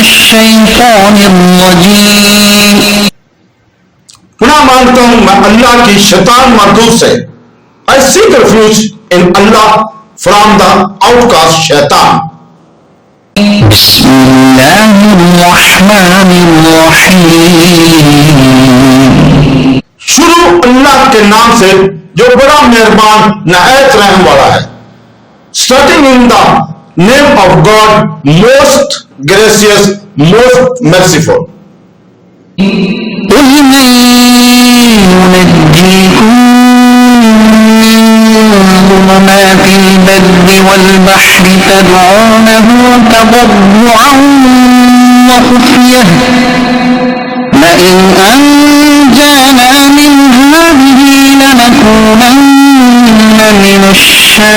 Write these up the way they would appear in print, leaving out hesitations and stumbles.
الشيطان الرجيم. پناہ مانگتا ہوں میں اللہ کی شیطان مردود سے. I seek refuge in Allah from the outcast shaitan. بسم اللہ الرحمن الرحیم. شروع اللہ کے نام سے جو بڑا مہربان نہایت رحم والا ہے. Starting in the name of God, most gracious, most merciful. قل من ينجيكم من ظلمات البر والبحر تدعونه تضرعا وخفية لئن أنجانا من هذه لنكونن من الشاكرين.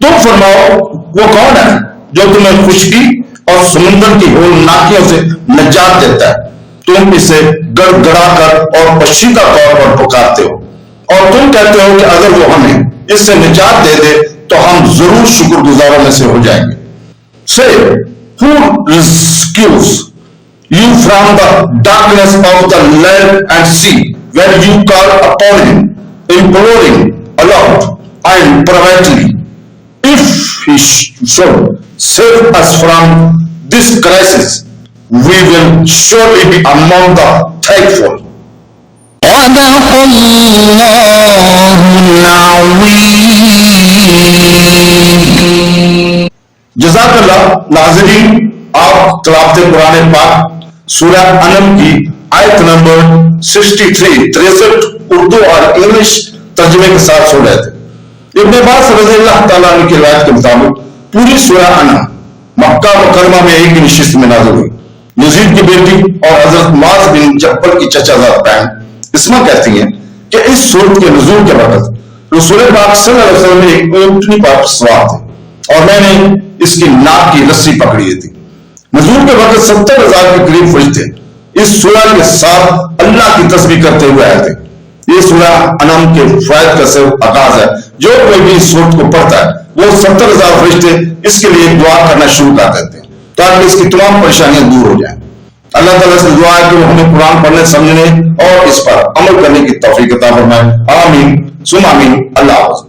تم فرماؤ وہ کون ہے جو تمہیں خشکی اور سمندر کی ہولناکیوں سے نجات دیتا ہے. تم اسے گڑ گڑا کر اور پشیدہ طور پر پکارتے ہو اور تم کہتے ہو کہ اگر وہ ہمیں اس سے نجات دے دے تو ہم ضرور شکر گزاروں میں سے ہو جائیں گے. Say, who rescues you from the darkness of the land and sea when you call upon him, imploring aloud and privately? If he should save us from this crisis, we will surely be among the thankful. صدق اللہ العظیم. جزاک اللہ. ناظرین، آپ تلاوت قرآن پاک سورہ انعام کی آیت نمبر 63 اردو اور انگلش ترجمے کے ساتھ سن رہے تھے. ابن عباس رضی اللہ تعالیٰ عنہ کی روایت کے مطابق پوری سورہ انعام مکہ مکرمہ میں ایک نشست میں نازل ہوئی. یزید کی بیٹی اور حضرت معاذ بن جبل کی چچا زاد بہن اسما کہتی ہیں کہ اس سورت کے نزول کے وقت رسول پاک صلی اللہ علیہ وسلم ایک اونٹنی پر سوار تھے اور میں نے اس کی ناک کی رسی پکڑی تھی. نزول کے وقت 70,000 کے قریب فرشتے اس سورہ کے ساتھ اللہ کی تسبیح کرتے ہوئے آئے تھے. یہ سورہ انعام کے فوائد کا صرف آغاز ہے. جو کوئی بھی اس سورت کو پڑھتا ہے وہ 70,000 فرشتے اس کے لیے دعا کرنا شروع کر دیتے ہیں تاکہ اس کی تمام پریشانیاں دور ہو جائیں. اللہ تعالیٰ سے دعا ہے کہ وہ ہمیں قرآن پڑھنے سمجھنے اور اس پر عمل کرنے کی توفیق عطا فرمائے. آمین ثم آمین. اللہ حافظ.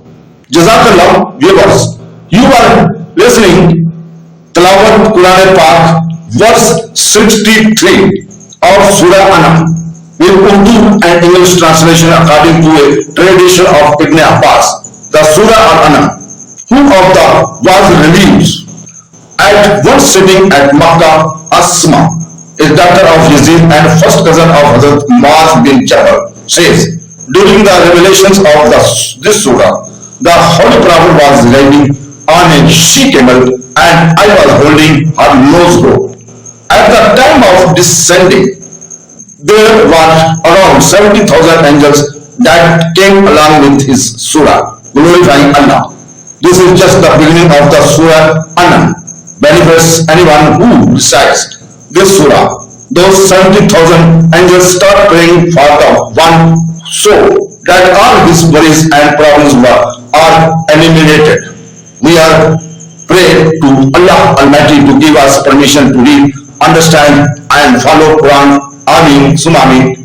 جزاک اللہ. ویورز، یو آر لسننگ تلاوت قرآن پاک ورس 63 of Surah An'am with Urdu and English translation according to a tradition of Ibn Abbas. The Surah Al-An'am, who of the was released at one sitting at Makkah. Asma is daughter of Yazid and first cousin of Hazrat Muaz bin Jabal, says, during the revelations of this surah, the Holy Prophet was riding on a she-camel and I was holding her nose rope. At the time of descending, there were around 70,000 angels that came along with his surah, glorifying Allah. This is just the beginning of the Surah An'am. Benefits anyone who recites this surah. Those 70,000 angels start praying for the one so that all his worries and problems are eliminated. We are pray to Allah Almighty to give us permission to read, understand and follow Quran. Ameen. Summa Ameen.